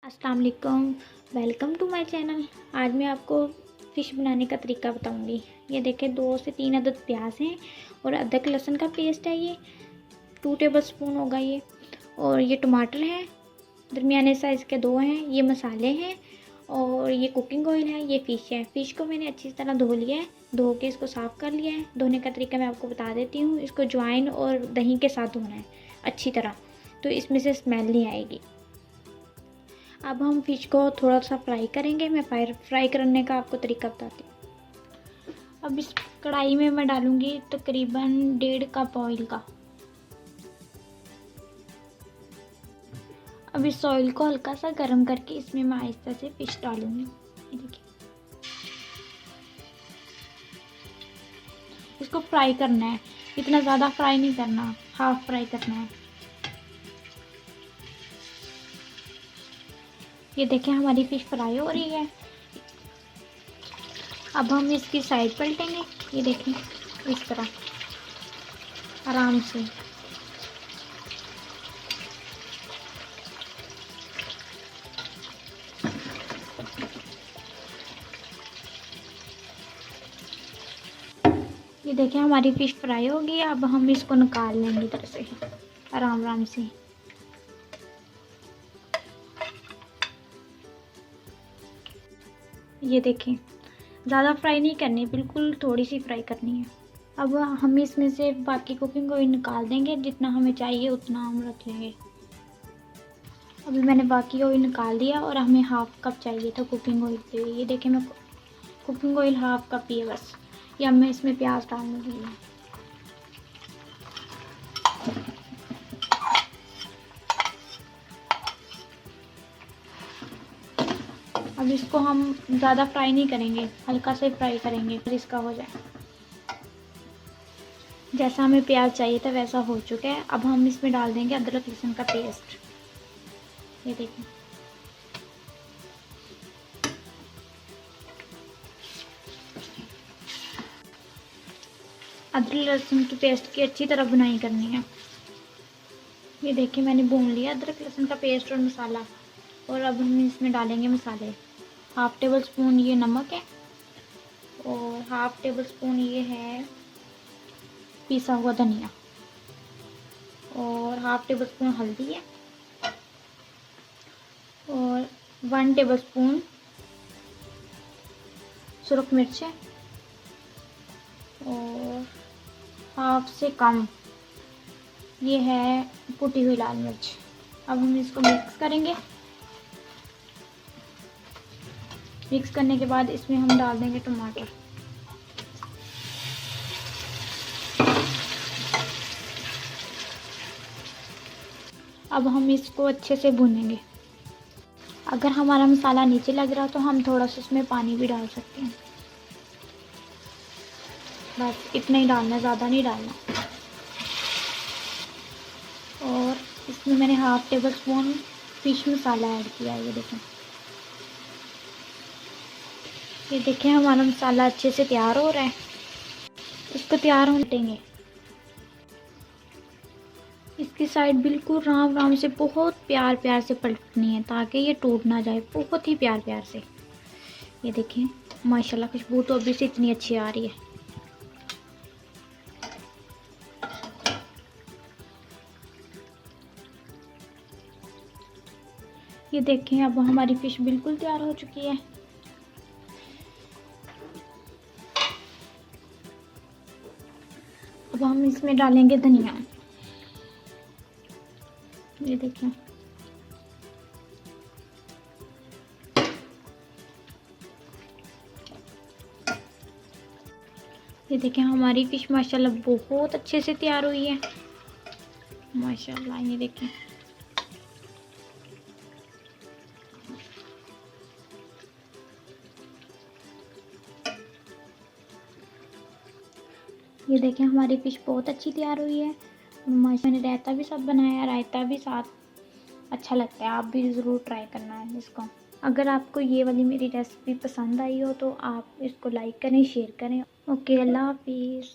अस्सलाम वालेकुम, welcome to my channel. आज मैं आपको फ़िश बनाने का तरीका बताऊंगी। ये देखें 2 से 3 अदद प्याज हैं और अदरक लहसुन का पेस्ट है। ये 2 टेबलस्पून होगा ये। और ये टमाटर हैं, दरमियाने साइज़ के 2 हैं। ये मसाले हैं और ये कुकिंग ऑयल है। ये फ़िश है। फ़िश को मैंने अच्छी तरह धो लिया है, धो के इसको साफ़ कर लिया है। धोने का तरीका मैं आपको बता देती हूँ। इसको अजवाइन और दही के साथ धोना है अच्छी तरह, तो इसमें से स्मेल नहीं आएगी। अब हम फ़िश को थोड़ा सा फ्राई करेंगे। मैं फ्राई करने का आपको तरीका बताती हूँ। अब इस कढ़ाई में मैं डालूँगी तकरीबन 1.5 कप ऑयल का। अब इस ऑयल को हल्का सा गर्म करके इसमें मैं आहिस्ता से फ़िश डालूँगी। ये देखिए, इसको फ्राई करना है, इतना ज़्यादा फ्राई नहीं करना, हाफ फ्राई करना है। ये देखें हमारी फ़िश फ्राई हो रही है। अब हम इसकी साइड पलटेंगे। ये देखें इस तरह आराम से। ये देखें हमारी फ़िश फ्राई होगी। अब हम इसको निकाल लेंगे इधर से आराम आराम से। ये देखें ज़्यादा फ्राई नहीं करनी, बिल्कुल थोड़ी सी फ्राई करनी है। अब हम इसमें से बाकी कुकिंग ऑयल निकाल देंगे, जितना हमें चाहिए उतना हम रख लेंगे। अभी मैंने बाकी ऑयल निकाल दिया और हमें हाफ़ कप चाहिए था कुकिंग ऑयल पे। ये देखें मैं कुकिंग ऑयल हाफ़ कप ही है बस। ये अब मैं इसमें प्याज डालने के लिए। अब इसको हम ज़्यादा फ्राई नहीं करेंगे, हल्का से फ्राई करेंगे फिर इसका हो जाए। जैसा हमें प्याज चाहिए था वैसा हो चुका है। अब हम इसमें डाल देंगे अदरक लहसुन का पेस्ट। ये देखें अदरक लहसुन की पेस्ट की अच्छी तरह भुनाई करनी है। ये देखिए मैंने भून लिया अदरक लहसुन का पेस्ट और मसाला। और अब हम इसमें डालेंगे मसाले। 1/2 टेबल स्पून ये नमक है और 1/2 टेबल स्पून ये है पिसा हुआ धनिया और 1/2 टेबल स्पून हल्दी है और 1 टेबल स्पून सुरख मिर्च है और हाफ से कम ये है कुटी हुई लाल मिर्च। अब हम इसको मिक्स करेंगे। मिक्स करने के बाद इसमें हम डाल देंगे टमाटर। अब हम इसको अच्छे से भूनेंगे। अगर हमारा मसाला नीचे लग रहा तो हम थोड़ा सा इसमें पानी भी डाल सकते हैं। बस इतना ही डालना, ज़्यादा नहीं डालना। और इसमें मैंने 1/2 टेबल स्पून फिश मसाला ऐड किया है। ये देखें हमारा मसाला अच्छे से तैयार हो रहा है। इसको तैयार होने देंगे। इसकी साइड बिल्कुल राम राम से बहुत प्यार प्यार से पलटनी है ताकि ये टूट ना जाए, बहुत ही प्यार प्यार से। ये देखें माशाल्लाह खुशबू तो अभी से इतनी अच्छी आ रही है। ये देखें अब हमारी फ़िश बिल्कुल तैयार हो चुकी है। अब हम इसमें डालेंगे धनिया। ये देखें ये देखें हमारी फ़िश माशाल्लाह बहुत अच्छे से तैयार हुई है माशाल्लाह। ये देखें ये देखें हमारी फ़िश बहुत अच्छी तैयार हुई है। माशा मैंने रायता भी साथ बनाया, रायता भी साथ अच्छा लगता है। आप भी ज़रूर ट्राई करना है इसको। अगर आपको ये वाली मेरी रेसिपी पसंद आई हो तो आप इसको लाइक करें, शेयर करें। ओके, अल्लाह हाफिज़।